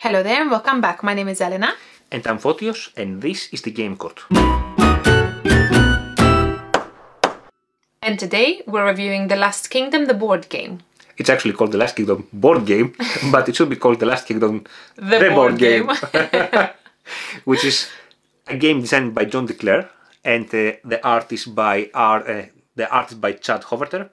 Hello there and welcome back. My name is Elena. And I'm Fotios, and this is the Game Court. And today we're reviewing The Last Kingdom, the board game. It's actually called The Last Kingdom board game, but it should be called The Last Kingdom the board game. Which is a game designed by John Clair, and the art is by Chad Hoverter.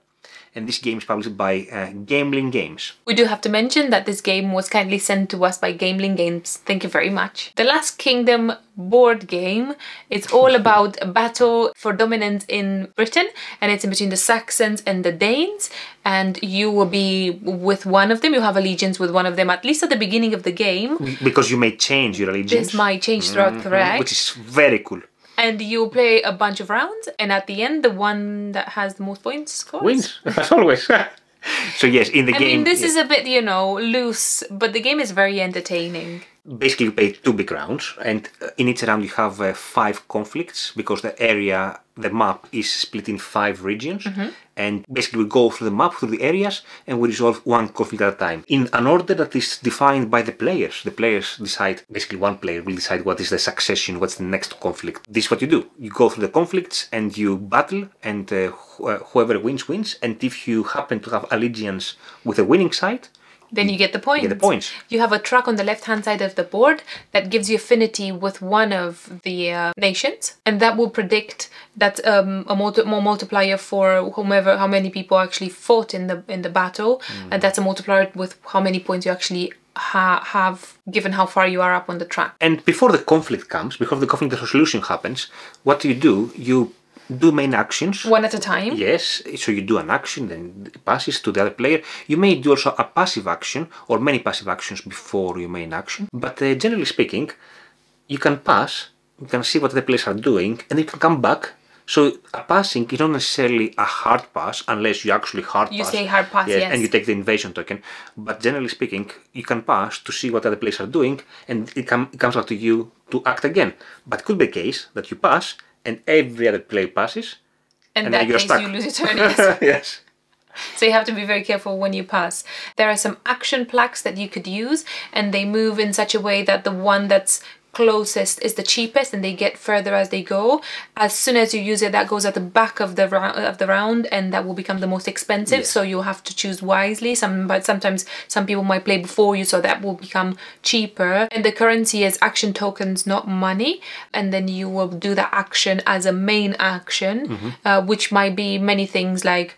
And this game is published by Gamelyn Games. We do have to mention that this game was kindly sent to us by Gamelyn Games. Thank you very much. The Last Kingdom board game, it's all about a battle for dominance in Britain, and it's in between the Saxons and the Danes, and you will be with one of them. You have allegiance with one of them, at least at the beginning of the game. Because you may change your allegiance. This might change throughout, correct? Which is very cool. And you play a bunch of rounds, and at the end, the one that has the most points scores. Wins, as always. So yes, in the game... I mean, this is a bit, you know, loose, but the game is very entertaining. Basically, you play 2 big rounds, and in each round you have 5 conflicts, because the map is split in 5 regions, and basically we go through the map, through the areas, and we resolve one conflict at a time, in an order that is defined by the players. The players decide, basically one player will decide what is the succession, what's the next conflict. This is what you do. You go through the conflicts, and you battle, and whoever wins, wins, and if you happen to have allegiance with the winning side, then you get the points. You have a track on the left-hand side of the board that gives you affinity with one of the nations, and that will predict that more multiplier for how many people actually fought in the battle, and that's a multiplier with how many points you actually have, given how far you are up on the track. And before the conflict comes, before the conflict resolution happens, what do? You do main actions. One at a time? Yes, so you do an action, then it passes to the other player. You may do also a passive action, or many passive actions before your main action. But generally speaking, you can pass, you can see what the players are doing, and you can come back. So a passing is not necessarily a hard pass, unless you actually hard pass. You say hard pass, yes. And you take the invasion token. But generally speaking, you can pass to see what other players are doing, and it comes up to you to act again. But it could be the case that you pass, and every other player passes, and in that case stuck. You lose your turn. Yes. Yes. So you have to be very careful when you pass. There are some action plaques that you could use, and they move in such a way that the one that's closest is the cheapest, and they get further as they go. As soon as you use it, that goes at the back of the round, and that will become the most expensive. Yes. So you have to choose wisely. But sometimes some people might play before you, so that will become cheaper. And the currency is action tokens, not money. And then you will do that action as a main action, which might be many things like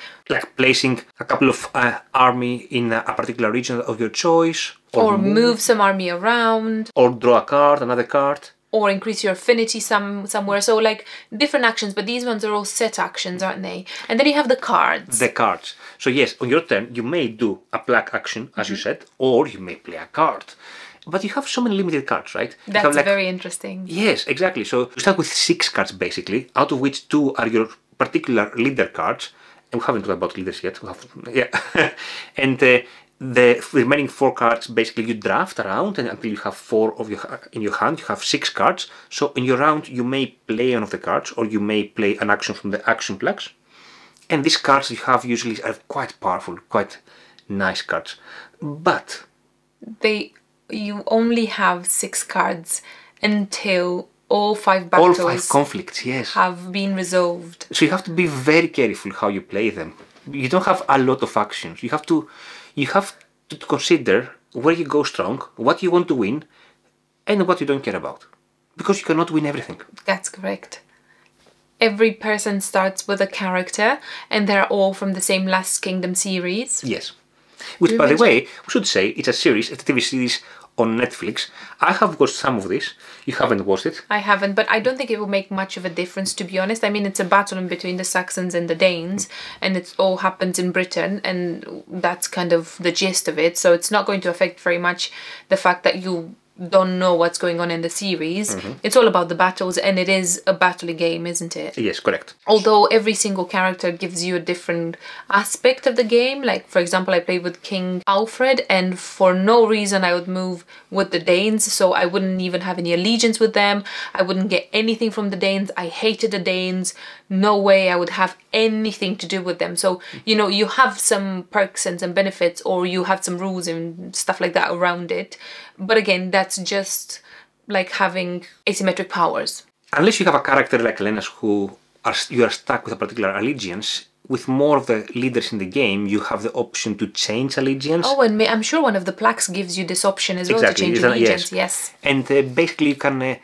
placing a couple of army in a particular region of your choice. Or move some army around. Or draw a card, another card. Or increase your affinity somewhere. So like different actions, but these ones are all set actions, aren't they? And then you have the cards. The cards. So yes, on your turn, you may do a plaque action, as you said, or you may play a card. But you have so many limited cards, right? That's very interesting. Yes, exactly. So you start with 6 cards basically, out of which 2 are your particular leader cards. And we haven't talked about leaders yet. And the remaining 4 cards, basically you draft around, and until you have 4 of in your hand, you have 6 cards. So in your round, you may play one of the cards, or you may play an action from the action plaques. And these cards you have usually are quite powerful, quite nice cards. But you only have 6 cards until all 5 battles, all 5 conflicts, yes, have been resolved. So you have to be very careful how you play them. You don't have a lot of actions. You have to consider where you go strong, what you want to win, and what you don't care about. Because you cannot win everything. That's correct. Every person starts with a character, and they're all from the same Last Kingdom series. Yes. Which, by the way, we should say, it's a series, it's a TV series on Netflix. I have watched some of this. You haven't watched it? I haven't, but I don't think it will make much of a difference, to be honest. I mean, it's a battle in between the Saxons and the Danes, and it all happens in Britain, and that's kind of the gist of it. So it's not going to affect very much the fact that you don't know what's going on in the series, it's all about the battles, and it is a battle game, isn't it? Yes, correct. Although every single character gives you a different aspect of the game. Like, for example, I played with King Alfred, and for no reason I would move with the Danes, so I wouldn't even have any allegiance with them. I wouldn't get anything from the Danes. I hated the Danes. No way I would have anything to do with them. So, you know, you have some perks and some benefits, or you have some rules and stuff like that around it. But again, that's just like having asymmetric powers. Unless you have a character like Lena's who you are stuck with a particular allegiance, with more of the leaders in the game, you have the option to change allegiance. Oh, and I'm sure one of the plaques gives you this option as well to change allegiance, yes. And basically you can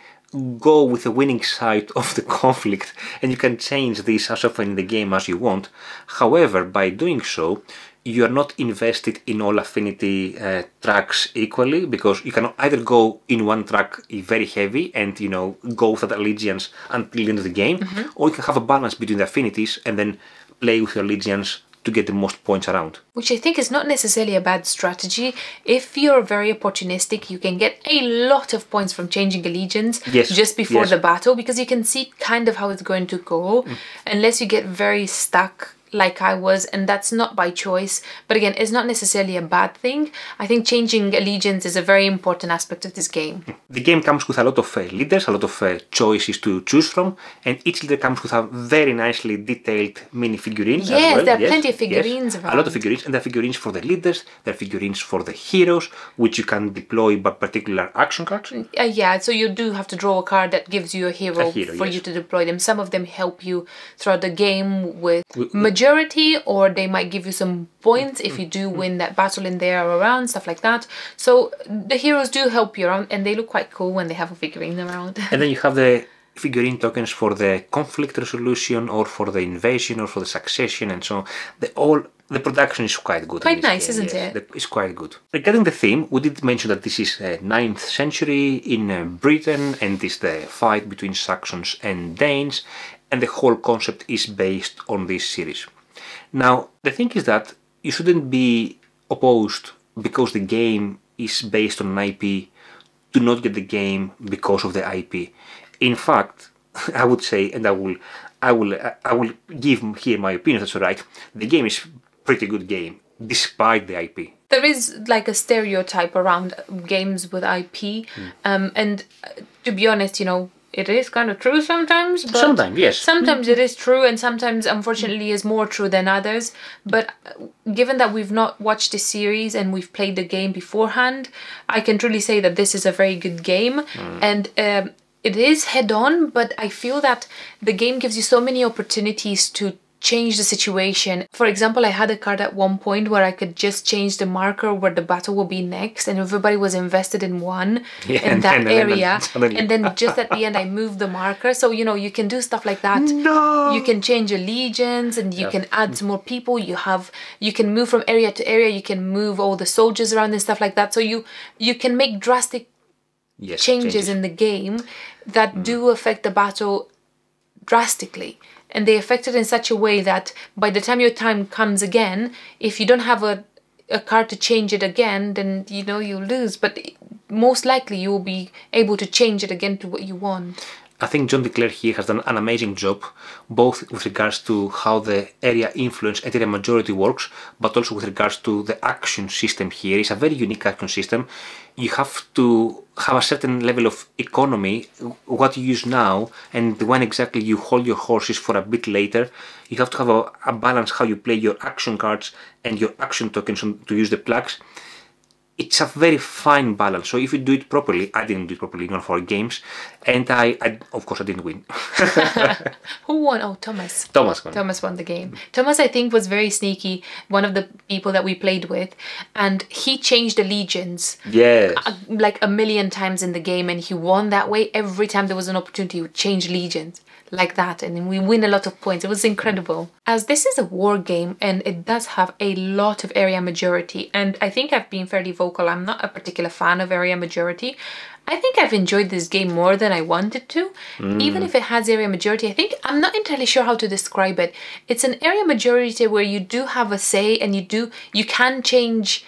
go with the winning side of the conflict, and you can change this as often in the game as you want. However, by doing so, you are not invested in all affinity tracks equally, because you can either go in one track very heavy and, you know, go with that allegiance until the end of the game, or you can have a balance between the affinities and then play with your allegiance to get the most points around. Which I think is not necessarily a bad strategy. If you're very opportunistic, you can get a lot of points from changing allegiance just before the battle, because you can see kind of how it's going to go, unless you get very stuck like I was, and that's not by choice. But again, it's not necessarily a bad thing. I think changing allegiance is a very important aspect of this game. The game comes with a lot of leaders, a lot of choices to choose from, and each leader comes with a very nicely detailed mini figurines. Yes, as well. there are plenty of figurines around. A lot of figurines, and there are figurines for the leaders, there are figurines for the heroes, which you can deploy by particular action cards. Yeah, so you do have to draw a card that gives you a hero for you to deploy them. Some of them help you throughout the game with majority, or they might give you some points if you do win that battle in there or around, stuff like that. So the heroes do help you around, and they look quite cool when they have a figurine around. And then you have the figurine tokens for the conflict resolution, or for the invasion, or for the succession, and so on. The production is quite good. Quite nice, isn't it? It's quite good. Regarding the theme, we did mention that this is 9th century in Britain, and it's the fight between Saxons and Danes, and the whole concept is based on this series. Now, the thing is that you shouldn't be opposed because the game is based on an IP to not get the game because of the IP. In fact, I would say, and I will give here my opinion, that's alright, the game is pretty good game, despite the IP. There is like a stereotype around games with IP, and to be honest, you know, it is kind of true sometimes. But sometimes, yes. Sometimes it is true, and sometimes, unfortunately, is more true than others. But given that we've not watched the series and we've played the game beforehand, I can truly say that this is a very good game. And it is head-on, but I feel that the game gives you so many opportunities to change the situation. For example, I had a card at one point where I could just change the marker where the battle will be next, and everybody was invested in one in that area. And then just at the end, I moved the marker. So, you know, you can do stuff like that. No! You can change allegiance, and you can add some more people. You can move from area to area. You can move all the soldiers around and stuff like that. So you can make drastic changes in the game that do affect the battle drastically. And they affect it in such a way that by the time your time comes again, if you don't have a card to change it again, then, you know, you lose. But most likely you will be able to change it again to what you want. I think John Clair here has done an amazing job, both with regards to how the area influence and area majority works, but also with regards to the action system here. It's a very unique action system. You have to have a certain level of economy, what you use now, and when exactly you hold your horses for a bit later. You have to have a balance how you play your action cards and your action tokens to use the plaques. It's a very fine balance. So if you do it properly, I didn't do it properly in one of our games, and I of course I didn't win. Who won? Oh, Thomas. Thomas won. Thomas won the game. Thomas, I think, was very sneaky, one of the people that we played with, and he changed allegiance. Yes. Like a million times in the game, and he won that way. Every time there was an opportunity, he would change allegiance like that, and then we win a lot of points. It was incredible. As this is a war game, and it does have a lot of area majority, and I think I've been fairly vocal. I'm not a particular fan of area majority. I think I've enjoyed this game more than I wanted to. Even if it has area majority, I think I'm not entirely sure how to describe it. It's an area majority where you do have a say, and you can change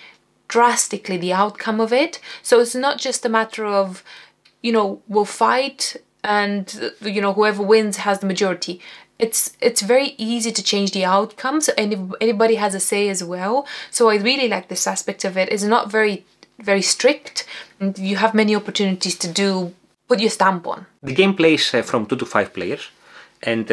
drastically the outcome of it. So it's not just a matter of, you know, we'll fight and, you know, whoever wins has the majority. It's very easy to change the outcome, so anybody has a say as well. So I really like this aspect of it. It's not very strict, and you have many opportunities to put your stamp on. The game plays from 2 to 5 players, and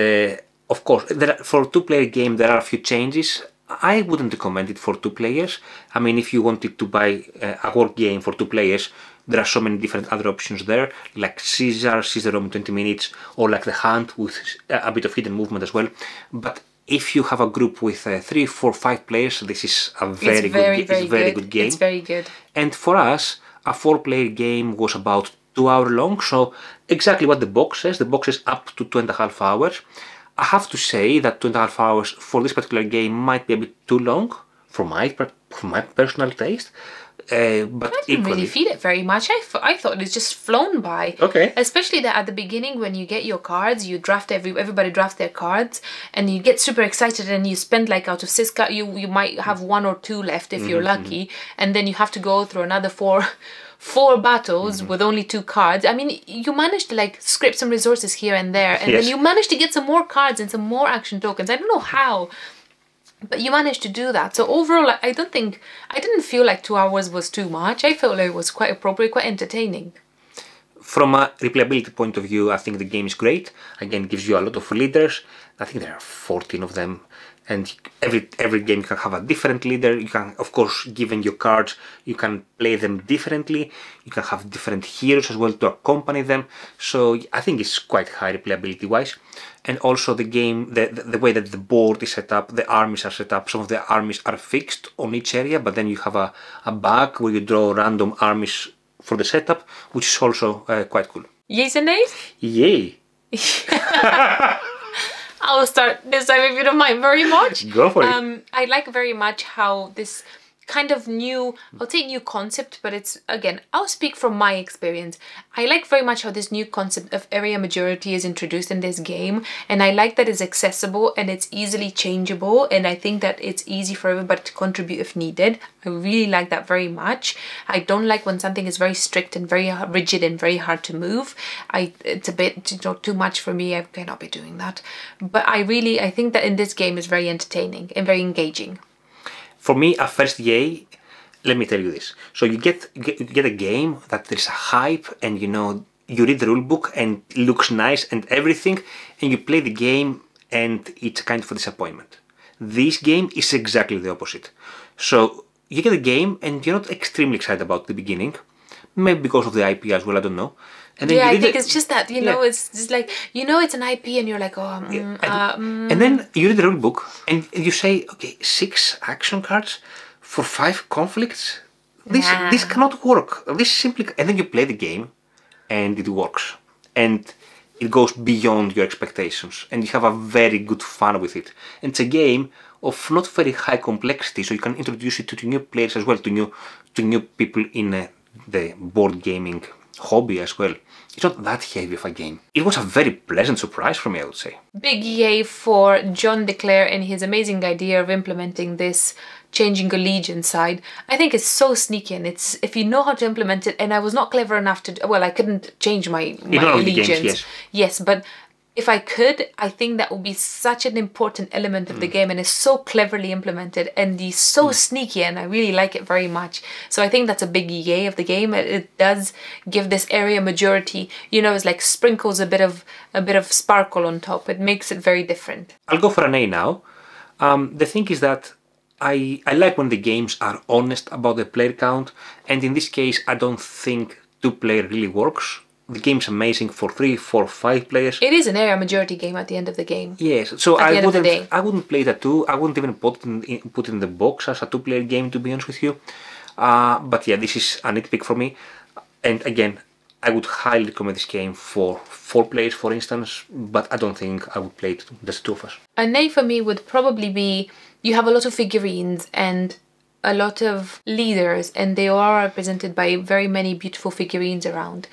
of course, for a 2-player game there are a few changes. I wouldn't recommend it for 2 players. I mean, if you wanted to buy a work game for 2 players, there are so many different other options there, like Caesar Room 20 minutes, or like The Hunt with a bit of hidden movement as well. But if you have a group with 3, 4, 5 players, this is a very good game. It's very good. And for us, a 4-player game was about 2 hours long, so exactly what the box says. The box is up to 2.5 hours. I have to say that 2.5 hours for this particular game might be a bit too long for my personal taste. But I didn't really feel it very much. I thought it's just flown by. Okay. Especially at the beginning when you get your cards, you draft everybody drafts their cards, and you get super excited, and you spend like out of 6 cards, you might have 1 or 2 left if you're lucky, and then you have to go through another four battles with only 2 cards. I mean, you managed to like scrape some resources here and there, and then you managed to get some more cards and some more action tokens. I don't know how, but you managed to do that. So overall, I didn't feel like 2 hours was too much. I felt like it was quite appropriate, quite entertaining. From a replayability point of view, I think the game is great. Again, it gives you a lot of leaders. I think there are 14 of them. And every game can have a different leader. You can, of course, given your cards, you can play them differently. You can have different heroes as well to accompany them. So I think it's quite high replayability wise. And also the game, the way that the board is set up, the armies are set up. Some of the armies are fixed on each area, but then you have a bag where you draw random armies for the setup, which is also quite cool. Yeas and nays? Yay! I'll start this time if you don't mind very much. Go for it. I like very much how this kind of new, I'll say new concept, but it's, again, I'll speak from my experience. I like very much how this new concept of area majority is introduced in this game, and I like that it's accessible and it's easily changeable, and I think that it's easy for everybody to contribute if needed. I really like that very much. I don't like when something is very strict and very rigid and very hard to move. It's a bit, you know, too much for me. I cannot be doing that. But I think that in this game is very entertaining and very engaging. For me, a first yay, let me tell you this. So you get a game that there's a hype, and you know, you read the rulebook and it looks nice and everything, and you play the game and it's kind of a disappointment. This game is exactly the opposite. So you get a game and you're not extremely excited about the beginning, maybe because of the IP as well, I don't know. And then I think it's just that, you know, it's just like, you know, it's an IP and you're like, oh, and then you read the rulebook and you say, okay, 6 action cards for 5 conflicts? This cannot work. This simply, and then you play the game and it works. And it goes beyond your expectations and you have a very good fun with it. And it's a game of not very high complexity, so you can introduce it to new players as well, to new people in the board gaming hobby as well. It's not that heavy of a game. It was a very pleasant surprise for me, I would say. Big yay for John Clair and his amazing idea of implementing this changing allegiance side. I think it's so sneaky, and it's, if you know how to implement it, and I was not clever enough to, well, I couldn't change my allegiance. Games, yes, but if I could, I think that would be such an important element of the game, and it's so cleverly implemented and it's so sneaky, and I really like it very much. So I think that's a big yay of the game. It does give this area majority, you know, it's like sprinkles a bit of sparkle on top. It makes it very different. I'll go for an A now. The thing is that I like when the games are honest about the player count, and in this case I don't think 2-player really works. The game's amazing for 3, 4, 5 players. It is an area majority game at the end of the game. Yes, so I wouldn't play that 2. I wouldn't even put it in the box as a 2-player game, to be honest with you. But yeah, this is a nitpick for me. And again, I would highly recommend this game for 4 players, for instance, but I don't think I would play it just 2 of us. A nay for me would probably be, you have a lot of figurines and a lot of leaders, and they are represented by very many beautiful figurines around,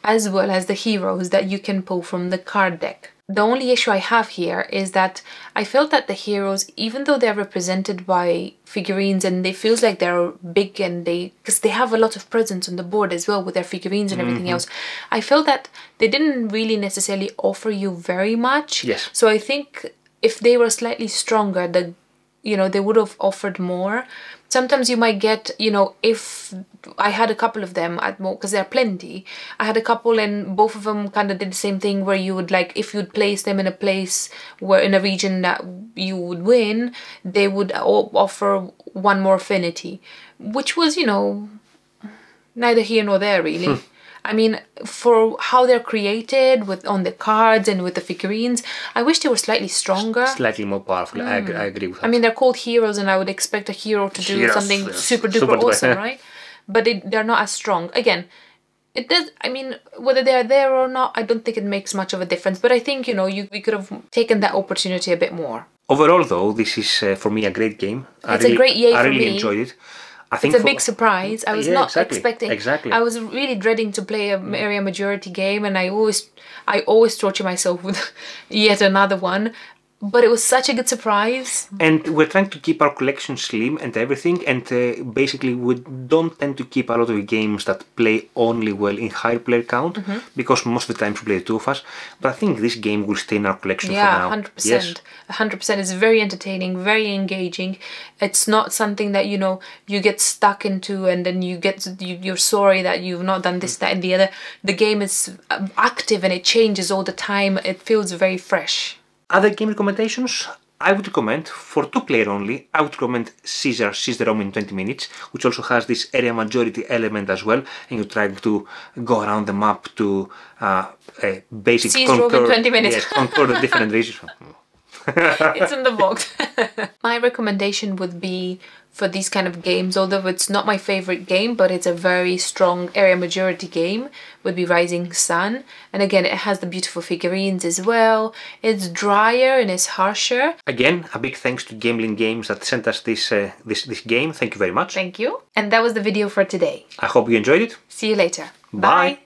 as well as the heroes that you can pull from the card deck. The only issue I have here is that I felt that the heroes, even though they're represented by figurines and they feels like they're big and because they have a lot of presence on the board as well with their figurines and everything else, I felt that they didn't really necessarily offer you very much. Yes. So I think if they were slightly stronger, they would have offered more. Sometimes you might get, if I had a couple of them at more, because there are plenty, I had a couple and both of them kind of did the same thing where you would if you'd place them in a place where in a region that you would win, they would offer one more affinity, which was, neither here nor there really. I mean, for how they're created on the cards and with the figurines, I wish they were slightly stronger. Slightly more powerful. I agree with that. I mean, they're called heroes and I would expect a hero to do something super duper awesome, right? But they're not as strong. Again, it does, I mean, whether they're there or not, I don't think it makes much of a difference. But I think, we could have taken that opportunity a bit more. Overall, though, this is, for me, a great game. It's a great yay for me. I really enjoyed it. I think it's a big surprise. I was not expecting. Exactly. I was really dreading to play an area majority game, and I always torture myself with yet another one. But it was such a good surprise. And we're trying to keep our collection slim and everything, and basically we don't tend to keep a lot of games that play only well in high player count, because most of the time we play the two of us. But I think this game will stay in our collection for now. 100%. Yes. 100%. It's very entertaining, very engaging. It's not something that, you get stuck into and then you're sorry that you've not done this, that and the other. The game is active and it changes all the time. It feels very fresh. Other game recommendations, I would recommend, for 2-player only, I would recommend Caesar Seize the Rome in 20 minutes, which also has this area majority element as well, and you're trying to go around the map to basically conquer in 20 minutes. Yes, conquer the different regions. It's in the box. My recommendation would be for these kind of games, although it's not my favorite game, but it's a very strong area majority game, would be Rising Sun. And again, it has the beautiful figurines as well. It's drier and it's harsher. Again, a big thanks to Gamelyn Games that sent us this game. Thank you very much. Thank you. And that was the video for today. I hope you enjoyed it. See you later. Bye.